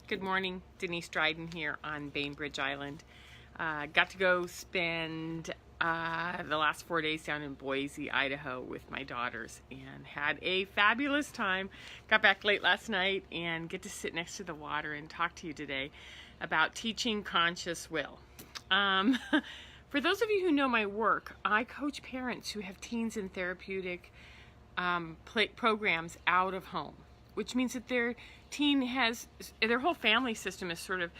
Good morning, Denise Dryden here on Bainbridge Island. Got to go spend the last 4 days down in Boise, Idaho with my daughters and had a fabulous time. Got back late last night and get to sit next to the water and talk to you today about teaching conscious will. For those of you who know my work, I coach parents who have teens in therapeutic programs out of home, which means that their teen has, their whole family system has sort of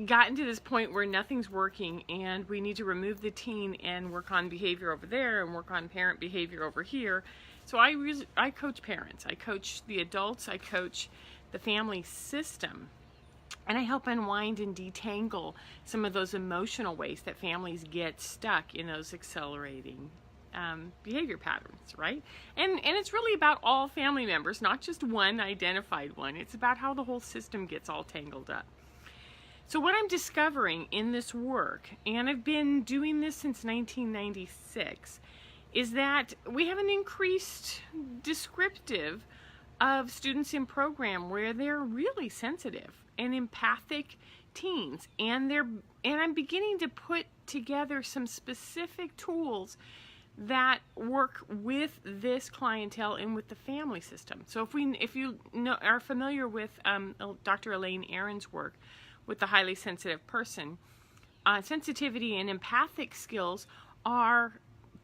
gotten to this point where nothing's working and we need to remove the teen and work on behavior over there and work on parent behavior over here. So I coach parents, I coach the adults, I coach the family system, and I help unwind and detangle some of those emotional ways that families get stuck in those accelerating behavior patterns, right? And it's really about all family members, not just one identified one. It's about how the whole system gets all tangled up. So what I'm discovering in this work, and I've been doing this since 1996, is that we have an increased descriptive of students in program where they're really sensitive and empathic teens, and I'm beginning to put together some specific tools that work with this clientele and with the family system. So if you are familiar with Dr. Elaine Aron's work with the highly sensitive person, sensitivity and empathic skills are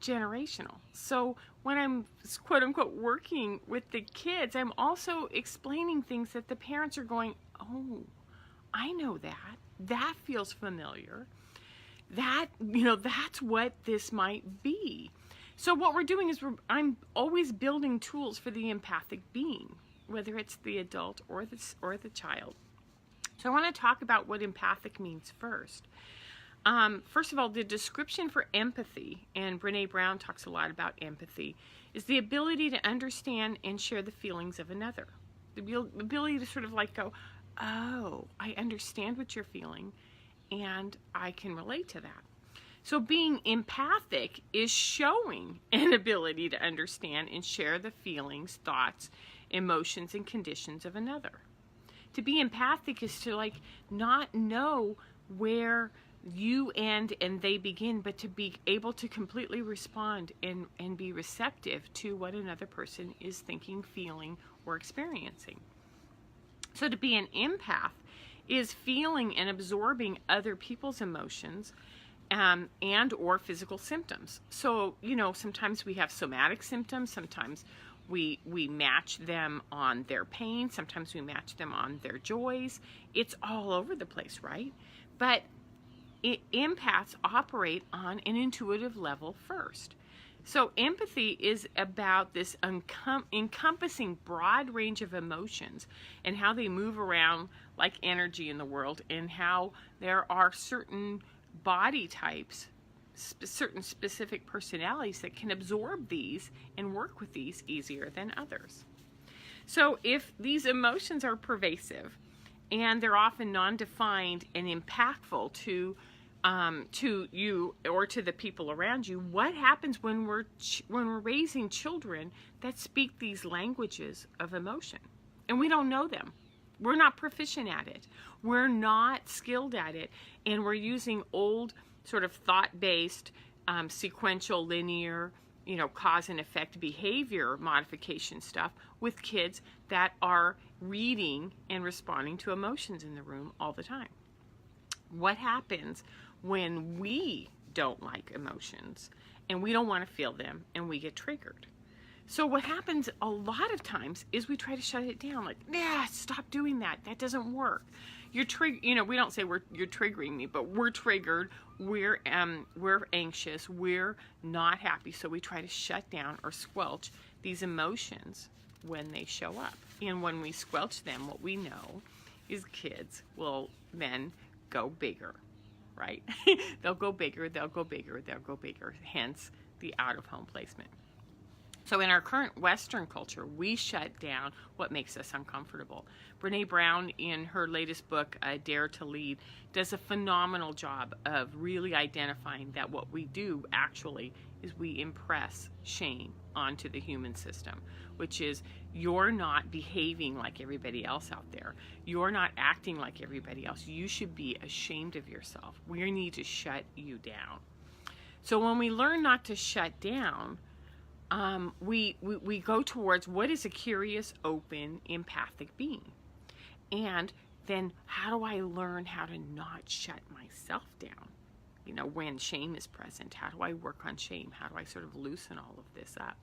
generational. So when I'm quote unquote working with the kids, I'm also explaining things that the parents are going, oh, I know that feels familiar, that's what this might be. So what we're doing is I'm always building tools for the empathic being, whether it's the adult or the child. So I want to talk about what empathic means first. First of all, the description for empathy, and Brené Brown talks a lot about empathy, is the ability to understand and share the feelings of another. The ability to sort of like go, oh, I understand what you're feeling, and I can relate to that. So being empathic is showing an ability to understand and share the feelings, thoughts, emotions, and conditions of another. To be empathic is to like not know where you end and they begin, but to be able to completely respond and be receptive to what another person is thinking, feeling, or experiencing. So to be an empath is feeling and absorbing other people's emotions and or physical symptoms. So, sometimes we have somatic symptoms, sometimes we match them on their pain, sometimes we match them on their joys. It's all over the place, right? But empaths operate on an intuitive level first. So empathy is about this encompassing broad range of emotions and how they move around like energy in the world, and how there are certain body types, certain specific personalities that can absorb these and work with these easier than others. So if these emotions are pervasive and they're often non-defined and impactful to you or to the people around you, what happens when we're raising children that speak these languages of emotion and we don't know them? We're not proficient at it. We're not skilled at it. And we're using old sort of thought-based, sequential, linear, cause and effect behavior modification stuff with kids that are reading and responding to emotions in the room all the time. What happens when we don't like emotions and we don't want to feel them and we get triggered? So what happens a lot of times is we try to shut it down, like, stop doing that. That doesn't work. You're we don't say you're triggering me, but we're triggered. We're anxious. We're not happy. So we try to shut down or squelch these emotions when they show up. And when we squelch them, what we know is kids will then go bigger, right? They'll go bigger, they'll go bigger, they'll go bigger, hence the out-of-home placement. So in our current Western culture, we shut down what makes us uncomfortable. Brené Brown, in her latest book, Dare to Lead, does a phenomenal job of really identifying that what we do actually is we impress shame onto the human system, which is You're not behaving like everybody else out there. You're not acting like everybody else. You should be ashamed of yourself. We need to shut you down. So when we learn not to shut down, we go towards what is a curious, open, empathic being. And then how do I learn how to not shut myself down? You know, when shame is present, how do I work on shame? How do I sort of loosen all of this up?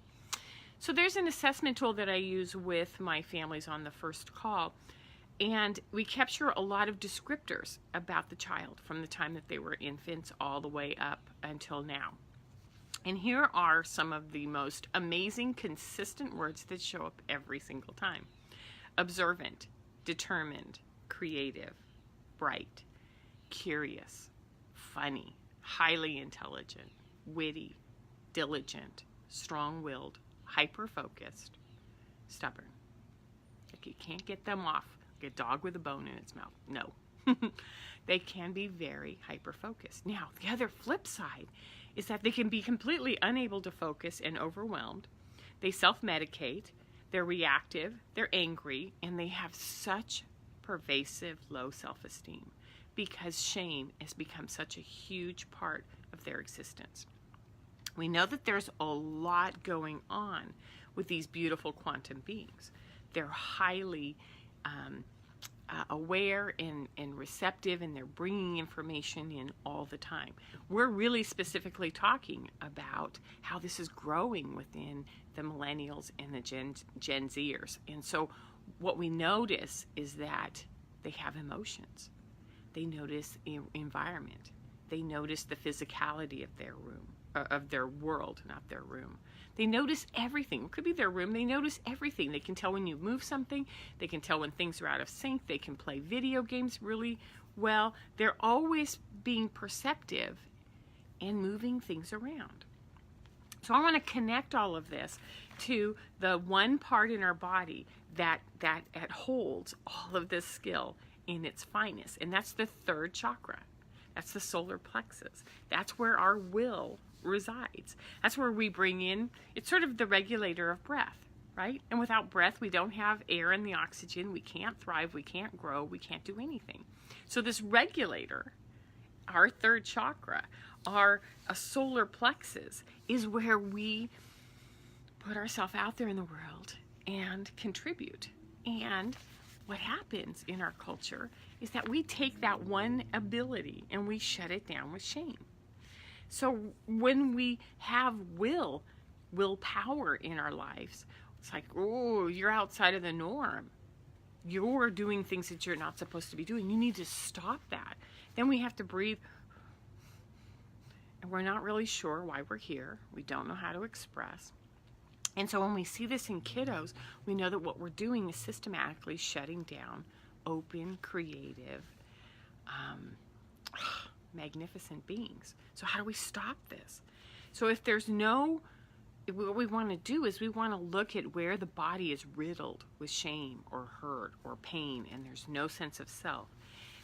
So there's an assessment tool that I use with my families on the first call, and we capture a lot of descriptors about the child from the time that they were infants all the way up until now. And here are some of the most amazing, consistent words that show up every single time. Observant, determined, creative, bright, curious, funny, highly intelligent, witty, diligent, strong-willed, hyper-focused, stubborn. Like you can't get them off like a dog with a bone in its mouth. No. They can be very hyper-focused. Now, the other flip side is that they can be completely unable to focus and overwhelmed. They self-medicate, they're reactive, they're angry, and they have such pervasive low self-esteem because shame has become such a huge part of their existence. We know that there's a lot going on with these beautiful quantum beings. They're highly aware and receptive, and they're bringing information in all the time. We're really specifically talking about how this is growing within the millennials and the Gen Zers. And so what we notice is that they have emotions. They notice environment. They notice the physicality of their room. Of their world, not their room. They notice everything. It could be their room. They notice everything. They can tell when you move something. They can tell when things are out of sync. They can play video games really well. They're always being perceptive and moving things around. So I want to connect all of this to the one part in our body that holds all of this skill in its finest, and that's the third chakra. That's the solar plexus. That's where our will resides. That's where we bring in, it's sort of the regulator of breath, right? And without breath, we don't have air and the oxygen. We can't thrive. We can't grow. We can't do anything. So this regulator, our third chakra, our solar plexus, is where we put ourselves out there in the world and contribute. And what happens in our culture is that we take that one ability and we shut it down with shame. So when we have willpower in our lives, it's like, oh, you're outside of the norm. You're doing things that you're not supposed to be doing. You need to stop that. Then we have to breathe. And we're not really sure why we're here. We don't know how to express. And so when we see this in kiddos, we know that what we're doing is systematically shutting down open, creative, magnificent beings. So how do we stop this? So if there's what we want to do is we want to look at where the body is riddled with shame or hurt or pain and there's no sense of self.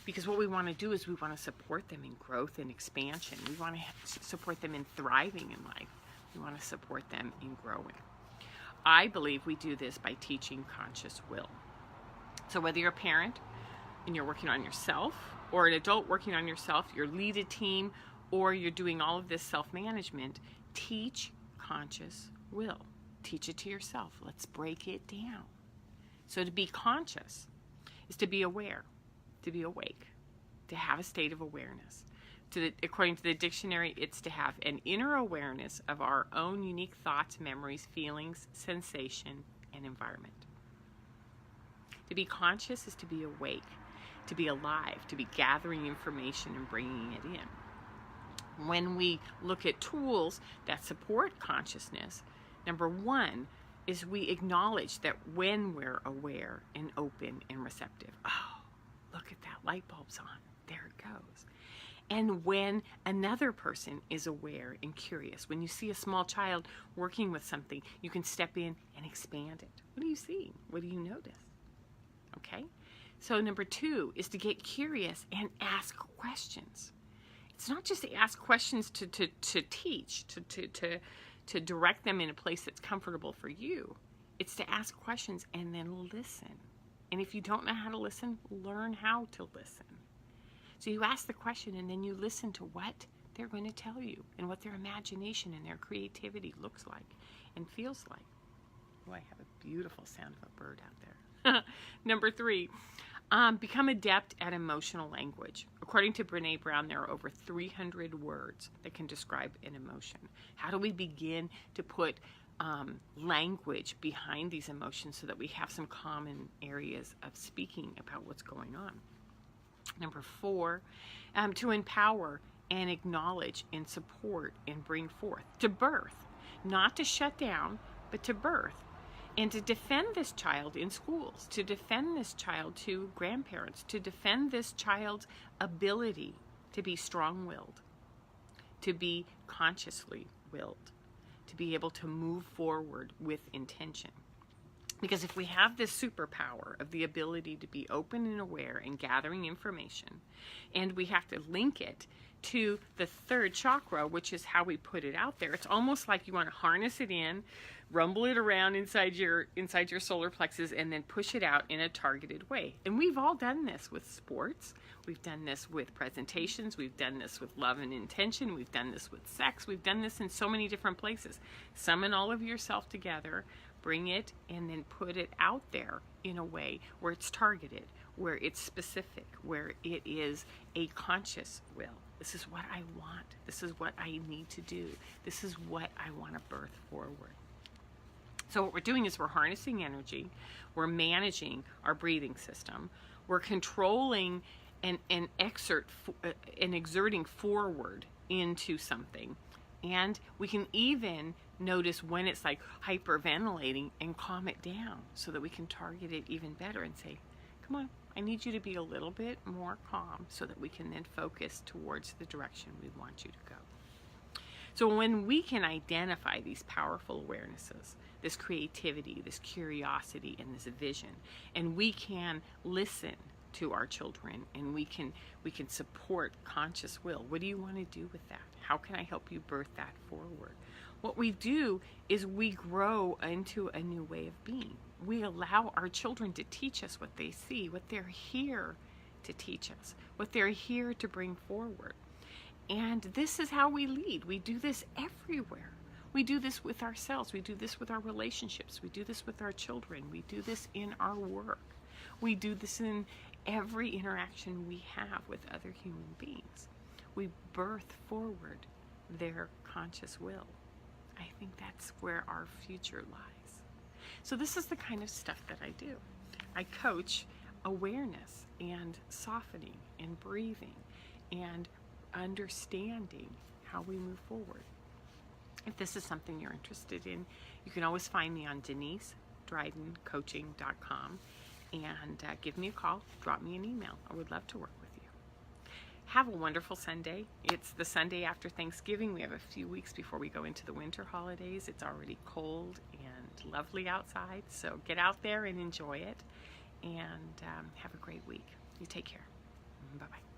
Because what we want to do is we want to support them in growth and expansion. We want to support them in thriving in life. We want to support them in growing. I believe we do this by teaching conscious will. So whether you're a parent and you're working on yourself, or an adult working on yourself, you lead a team, or you're doing all of this self-management, teach conscious will. Teach it to yourself. Let's break it down. So to be conscious is to be aware, to be awake, to have a state of awareness. According to the dictionary, it's to have an inner awareness of our own unique thoughts, memories, feelings, sensation, and environment. To be conscious is to be awake, to be alive, to be gathering information and bringing it in. When we look at tools that support consciousness, number one is we acknowledge that when we're aware and open and receptive, oh, look at that, light bulb's on, there it goes. And when another person is aware and curious, when you see a small child working with something, you can step in and expand it. What do you see? What do you notice? Okay? So number two is to get curious and ask questions. It's not just to ask questions to teach, to direct them in a place that's comfortable for you. It's to ask questions and then listen. And if you don't know how to listen, learn how to listen. So you ask the question and then you listen to what they're going to tell you and what their imagination and their creativity looks like and feels like. Oh, I have a beautiful sound of a bird out there. Number 3, become adept at emotional language. According to Brené Brown, there are over 300 words that can describe an emotion. How do we begin to put language behind these emotions so that we have some common areas of speaking about what's going on? Number 4, to empower and acknowledge and support and bring forth. To birth, not to shut down, but to birth. And to defend this child in schools, to defend this child to grandparents, to defend this child's ability to be strong-willed, to be consciously willed, to be able to move forward with intention. Because if we have this superpower of the ability to be open and aware and gathering information, and we have to link it to the 3rd chakra, which is how we put it out there, it's almost like you want to harness it in, rumble it around inside your solar plexus, and then push it out in a targeted way. And we've all done this with sports. We've done this with presentations. We've done this with love and intention. We've done this with sex. We've done this in so many different places. Summon all of yourself together, bring it, and then put it out there in a way where it's targeted, where it's specific, where it is a conscious will. This is what I want. This is what I need to do. This is what I want to birth forward. So what we're doing is we're harnessing energy, we're managing our breathing system, we're controlling and exerting forward into something. And we can even notice when it's like hyperventilating and calm it down so that we can target it even better and say, come on, I need you to be a little bit more calm so that we can then focus towards the direction we want you to go. So when we can identify these powerful awarenesses, this creativity, this curiosity, and this vision, and we can listen to our children and we can support conscious will. What do you want to do with that? How can I help you birth that forward? What we do is we grow into a new way of being. We allow our children to teach us what they see, what they're here to teach us, what they're here to bring forward. And this is how we lead. We do this everywhere. We do this with ourselves. We do this with our relationships. We do this with our children. We do this in our work. We do this in every interaction we have with other human beings. We birth forward their conscious will. I think that's where our future lies. So this is the kind of stuff that I do. I coach awareness and softening and breathing and understanding how we move forward. If this is something you're interested in, you can always find me on DeniseDrydenCoaching.com and give me a call, drop me an email. I would love to work with you. Have a wonderful Sunday. It's the Sunday after Thanksgiving. We have a few weeks before we go into the winter holidays. It's already cold and lovely outside, so get out there and enjoy it, and have a great week. You take care. Bye-bye.